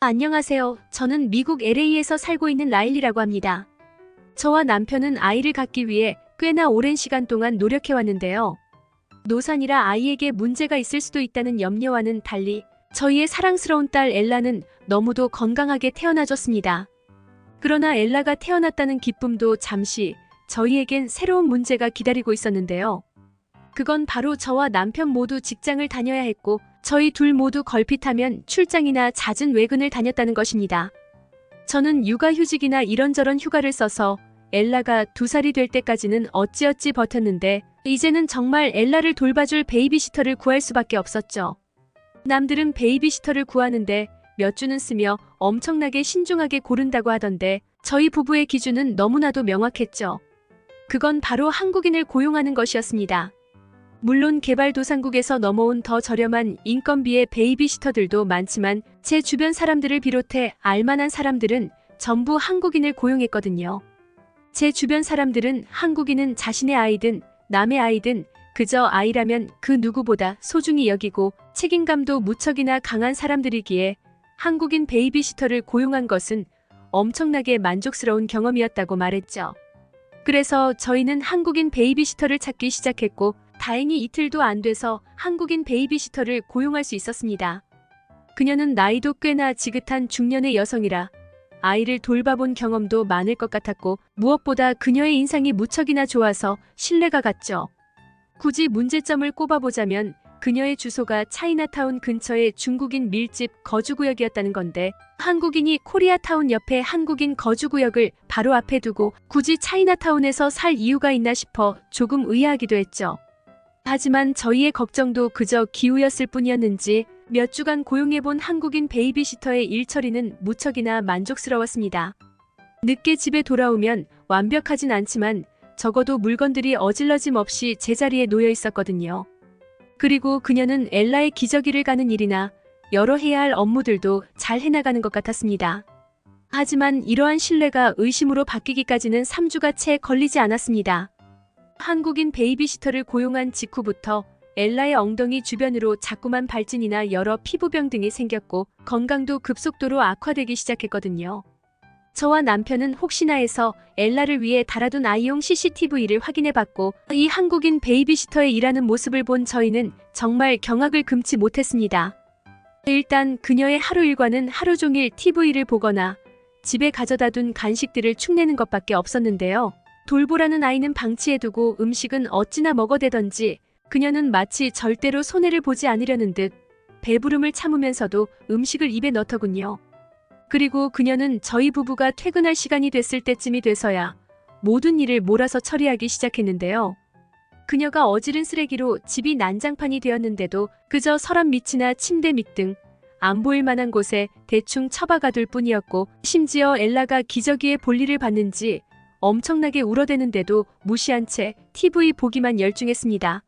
안녕하세요. 저는 미국 LA에서 살고 있는 라일리라고 합니다. 저와 남편은 아이를 갖기 위해 꽤나 오랜 시간 동안 노력해왔는데요. 노산이라 아이에게 문제가 있을 수도 있다는 염려와는 달리 저희의 사랑스러운 딸 엘라는 너무도 건강하게 태어나줬습니다. 그러나 엘라가 태어났다는 기쁨도 잠시 저희에겐 새로운 문제가 기다리고 있었는데요. 그건 바로 저와 남편 모두 직장을 다녀야 했고 저희 둘 모두 걸핏하면 출장이나 잦은 외근을 다녔다는 것입니다. 저는 육아휴직이나 이런저런 휴가를 써서 엘라가 2살이 될 때까지는 어찌어찌 버텼는데 이제는 정말 엘라를 돌봐줄 베이비시터를 구할 수밖에 없었죠. 남들은 베이비시터를 구하는데 몇 주는 쓰며 엄청나게 신중하게 고른다고 하던데 저희 부부의 기준은 너무나도 명확했죠. 그건 바로 한국인을 고용하는 것이었습니다. 물론 개발도상국에서 넘어온 더 저렴한 인건비의 베이비시터들도 많지만 제 주변 사람들을 비롯해 알만한 사람들은 전부 한국인을 고용했거든요. 제 주변 사람들은 한국인은 자신의 아이든 남의 아이든 그저 아이라면 그 누구보다 소중히 여기고 책임감도 무척이나 강한 사람들이기에 한국인 베이비시터를 고용한 것은 엄청나게 만족스러운 경험이었다고 말했죠. 그래서 저희는 한국인 베이비시터를 찾기 시작했고 다행히 이틀도 안 돼서 한국인 베이비시터를 고용할 수 있었습니다. 그녀는 나이도 꽤나 지긋한 중년의 여성이라 아이를 돌봐본 경험도 많을 것 같았고 무엇보다 그녀의 인상이 무척이나 좋아서 신뢰가 갔죠. 굳이 문제점을 꼽아보자면 그녀의 주소가 차이나타운 근처의 중국인 밀집 거주구역이었다는 건데 한국인이 코리아타운 옆에 한국인 거주구역을 바로 앞에 두고 굳이 차이나타운에서 살 이유가 있나 싶어 조금 의아하기도 했죠. 하지만 저희의 걱정도 그저 기우였을 뿐이었는지 몇 주간 고용해본 한국인 베이비시터의 일처리는 무척이나 만족스러웠습니다. 늦게 집에 돌아오면 완벽하진 않지만 적어도 물건들이 어질러짐 없이 제자리에 놓여 있었거든요. 그리고 그녀는 엘라의 기저귀를 가는 일이나 여러 해야 할 업무들도 잘 해나가는 것 같았습니다. 하지만 이러한 신뢰가 의심으로 바뀌기까지는 3주가 채 걸리지 않았습니다. 한국인 베이비시터를 고용한 직후부터 엘라의 엉덩이 주변으로 자꾸만 발진이나 여러 피부병 등이 생겼고 건강도 급속도로 악화되기 시작했거든요. 저와 남편은 혹시나 해서 엘라를 위해 달아둔 아이용 CCTV를 확인해봤고 이 한국인 베이비시터의 일하는 모습을 본 저희는 정말 경악을 금치 못했습니다. 일단 그녀의 하루 일과는 하루 종일 TV를 보거나 집에 가져다둔 간식들을 축내는 것밖에 없었는데요. 돌보라는 아이는 방치해두고 음식은 어찌나 먹어대던지 그녀는 마치 절대로 손해를 보지 않으려는 듯 배부름을 참으면서도 음식을 입에 넣더군요. 그리고 그녀는 저희 부부가 퇴근할 시간이 됐을 때쯤이 돼서야 모든 일을 몰아서 처리하기 시작했는데요. 그녀가 어지른 쓰레기로 집이 난장판이 되었는데도 그저 서랍 밑이나 침대 밑 등 안 보일 만한 곳에 대충 처박아둘 뿐이었고 심지어 엘라가 기저귀에 볼일을 봤는지 엄청나게 울어대는데도 무시한 채 TV 보기만 열중했습니다.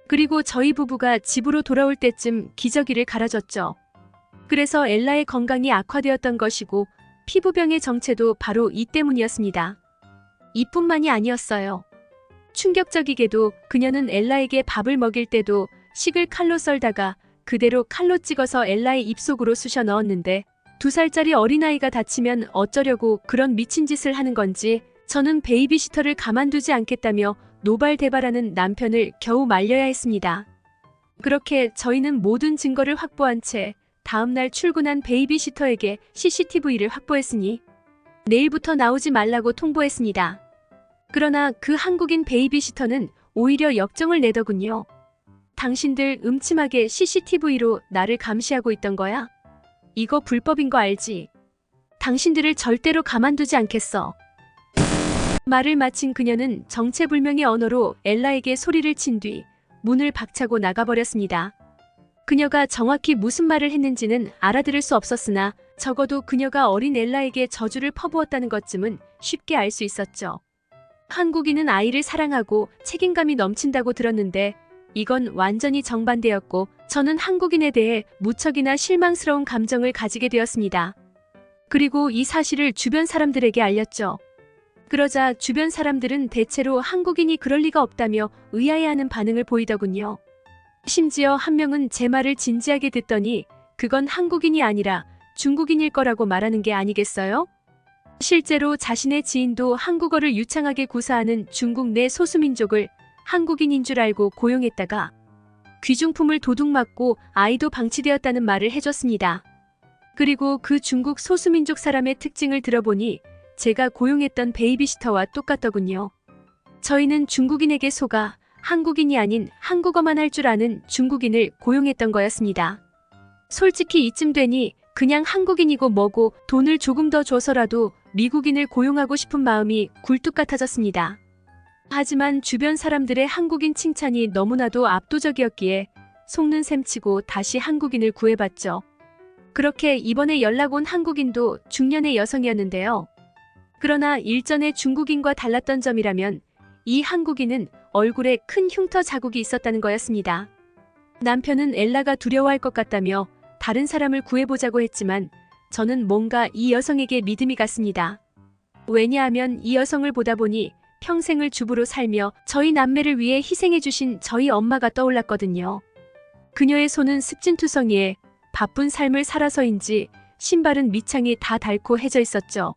그리고 저희 부부가 집으로 돌아올 때쯤 기저귀를 갈아줬죠. 그래서 엘라의 건강이 악화되었던 것이고 피부병의 정체도 바로 이 때문이었습니다. 이뿐만이 아니었어요. 충격적이게도 그녀는 엘라에게 밥을 먹일 때도 식을 칼로 썰다가 그대로 칼로 찍어서 엘라의 입속으로 쑤셔 넣었는데 2살짜리 어린아이가 다치면 어쩌려고 그런 미친 짓을 하는 건지 저는 베이비시터를 가만두지 않겠다며 노발대발하는 남편을 겨우 말려야 했습니다. 그렇게 저희는 모든 증거를 확보한 채 다음날 출근한 베이비시터에게 CCTV를 확보했으니 내일부터 나오지 말라고 통보했습니다. 그러나 그 한국인 베이비시터는 오히려 역정을 내더군요. 당신들 음침하게 CCTV로 나를 감시하고 있던 거야? 이거 불법인 거 알지? 당신들을 절대로 가만두지 않겠어. 말을 마친 그녀는 정체불명의 언어로 엘라에게 소리를 친 뒤 문을 박차고 나가버렸습니다. 그녀가 정확히 무슨 말을 했는지는 알아들을 수 없었으나 적어도 그녀가 어린 엘라에게 저주를 퍼부었다는 것쯤은 쉽게 알 수 있었죠. 한국인은 아이를 사랑하고 책임감이 넘친다고 들었는데 이건 완전히 정반대였고 저는 한국인에 대해 무척이나 실망스러운 감정을 가지게 되었습니다. 그리고 이 사실을 주변 사람들에게 알렸죠. 그러자 주변 사람들은 대체로 한국인이 그럴 리가 없다며 의아해하는 반응을 보이더군요. 심지어 한 명은 제 말을 진지하게 듣더니 그건 한국인이 아니라 중국인일 거라고 말하는 게 아니겠어요? 실제로 자신의 지인도 한국어를 유창하게 구사하는 중국 내 소수민족을 한국인인 줄 알고 고용했다가 귀중품을 도둑맞고 아이도 방치되었다는 말을 해줬습니다. 그리고 그 중국 소수민족 사람의 특징을 들어보니 제가 고용했던 베이비시터와 똑같더군요. 저희는 중국인에게 속아 한국인이 아닌 한국어만 할 줄 아는 중국인을 고용했던 거였습니다. 솔직히 이쯤 되니 그냥 한국인이고 뭐고 돈을 조금 더 줘서라도 미국인을 고용하고 싶은 마음이 굴뚝 같아졌습니다. 하지만 주변 사람들의 한국인 칭찬이 너무나도 압도적이었기에 속는 셈치고 다시 한국인을 구해봤죠. 그렇게 이번에 연락 온 한국인도 중년의 여성이었는데요. 그러나 일전의 중국인과 달랐던 점이라면 이 한국인은 얼굴에 큰 흉터 자국이 있었다는 거였습니다. 남편은 엘라가 두려워할 것 같다며 다른 사람을 구해보자고 했지만 저는 뭔가 이 여성에게 믿음이 갔습니다. 왜냐하면 이 여성을 보다 보니 평생을 주부로 살며 저희 남매를 위해 희생해주신 저희 엄마가 떠올랐거든요. 그녀의 손은 습진투성이에 바쁜 삶을 살아서인지 신발은 밑창이 다 닳고 해져 있었죠.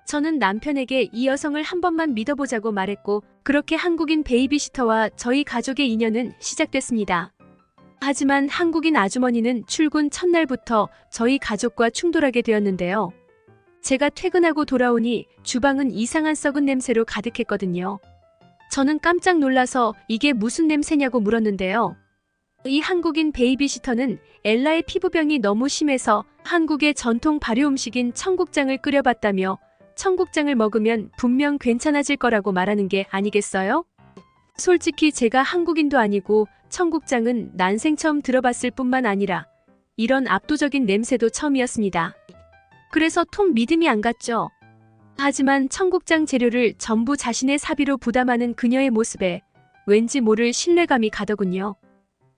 저는 남편에게 이 여성을 한 번만 믿어보자고 말했고 그렇게 한국인 베이비시터와 저희 가족의 인연은 시작됐습니다. 하지만 한국인 아주머니는 출근 첫날부터 저희 가족과 충돌하게 되었는데요. 제가 퇴근하고 돌아오니 주방은 이상한 썩은 냄새로 가득했거든요. 저는 깜짝 놀라서 이게 무슨 냄새냐고 물었는데요. 이 한국인 베이비시터는 엘라의 피부병이 너무 심해서 한국의 전통 발효 음식인 청국장을 끓여봤다며 청국장을 먹으면 분명 괜찮아질 거라고 말하는 게 아니겠어요? 솔직히 제가 한국인도 아니고 청국장은 난생 처음 들어봤을 뿐만 아니라 이런 압도적인 냄새도 처음이었습니다. 그래서 통 믿음이 안 갔죠. 하지만 청국장 재료를 전부 자신의 사비로 부담하는 그녀의 모습에 왠지 모를 신뢰감이 가더군요.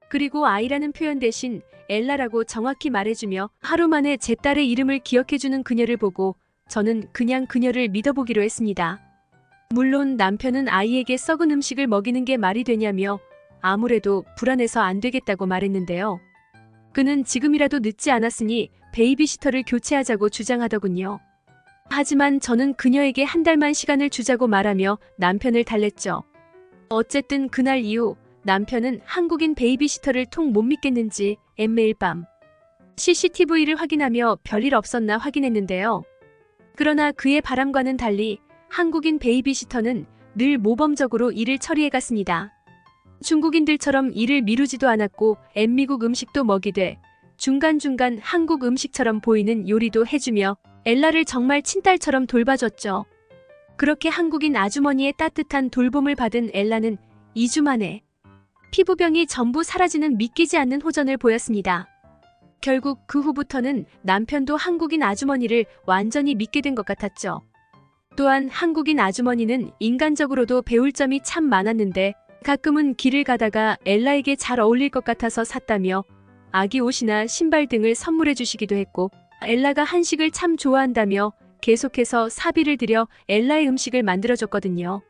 그리고 아이라는 표현 대신 엘라라고 정확히 말해주며 하루 만에 제 딸의 이름을 기억해주는 그녀를 보고 저는 그냥 그녀를 믿어보기로 했습니다. 물론 남편은 아이에게 썩은 음식을 먹이는 게 말이 되냐며 아무래도 불안해서 안 되겠다고 말했는데요. 그는 지금이라도 늦지 않았으니 베이비시터를 교체하자고 주장하더군요. 하지만 저는 그녀에게 한 달만 시간을 주자고 말하며 남편을 달랬죠. 어쨌든 그날 이후 남편은 한국인 베이비시터를 통 못 믿겠는지 매일 밤 CCTV를 확인하며 별일 없었나 확인했는데요. 그러나 그의 바람과는 달리 한국인 베이비시터는 늘 모범적으로 일을 처리해갔습니다. 중국인들처럼 일을 미루지도 않았고 미국 음식도 먹이되 중간중간 한국 음식처럼 보이는 요리도 해주며 엘라를 정말 친딸처럼 돌봐줬죠. 그렇게 한국인 아주머니의 따뜻한 돌봄을 받은 엘라는 2주 만에 피부병이 전부 사라지는 믿기지 않는 호전을 보였습니다. 결국 그 후부터는 남편도 한국인 아주머니를 완전히 믿게 된 것 같았죠. 또한 한국인 아주머니는 인간적으로도 배울 점이 참 많았는데 가끔은 길을 가다가 엘라에게 잘 어울릴 것 같아서 샀다며 아기 옷이나 신발 등을 선물해 주시기도 했고 엘라가 한식을 참 좋아한다며 계속해서 사비를 들여 엘라의 음식을 만들어줬거든요.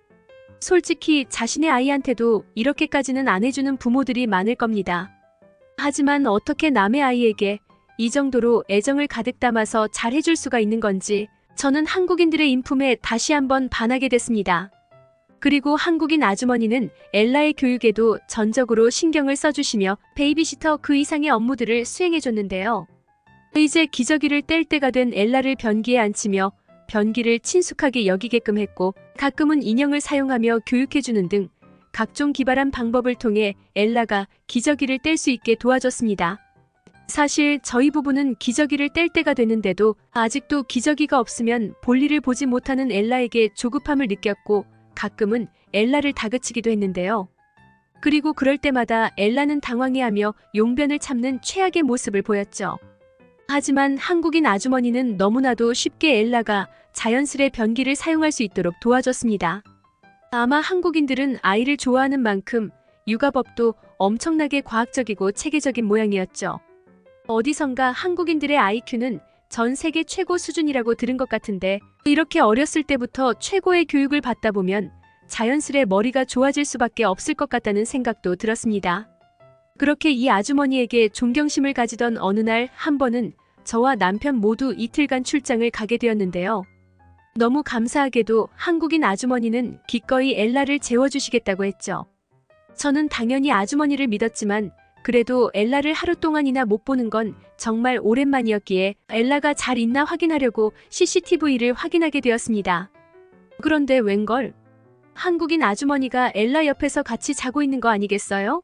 솔직히 자신의 아이한테도 이렇게까지는 안 해주는 부모들이 많을 겁니다. 하지만 어떻게 남의 아이에게 이 정도로 애정을 가득 담아서 잘 해줄 수가 있는 건지 저는 한국인들의 인품에 다시 한번 반하게 됐습니다. 그리고 한국인 아주머니는 엘라의 교육에도 전적으로 신경을 써주시며 베이비시터 그 이상의 업무들을 수행해줬는데요. 이제 기저귀를 뗄 때가 된 엘라를 변기에 앉히며 변기를 친숙하게 여기게끔 했고 가끔은 인형을 사용하며 교육해주는 등 각종 기발한 방법을 통해 엘라가 기저귀를 뗄 수 있게 도와줬습니다. 사실 저희 부부는 기저귀를 뗄 때가 됐는데도 아직도 기저귀가 없으면 볼일을 보지 못하는 엘라에게 조급함을 느꼈고 가끔은 엘라를 다그치기도 했는데요. 그리고 그럴 때마다 엘라는 당황해하며 용변을 참는 최악의 모습을 보였죠. 하지만 한국인 아주머니는 너무나도 쉽게 엘라가 자연스레 변기를 사용할 수 있도록 도와줬습니다. 아마 한국인들은 아이를 좋아하는 만큼 육아법도 엄청나게 과학적이고 체계적인 모양이었죠. 어디선가 한국인들의 IQ는 전 세계 최고 수준이라고 들은 것 같은데 이렇게 어렸을 때부터 최고의 교육을 받다 보면 자연스레 머리가 좋아질 수밖에 없을 것 같다는 생각도 들었습니다. 그렇게 이 아주머니에게 존경심을 가지던 어느 날 한 번은 저와 남편 모두 이틀간 출장을 가게 되었는데요. 너무 감사하게도 한국인 아주머니는 기꺼이 엘라를 재워주시겠다고 했죠. 저는 당연히 아주머니를 믿었지만 그래도 엘라를 하루 동안이나 못 보는 건 정말 오랜만이었기에 엘라가 잘 있나 확인하려고 CCTV를 확인하게 되었습니다. 그런데 웬걸? 한국인 아주머니가 엘라 옆에서 같이 자고 있는 거 아니겠어요?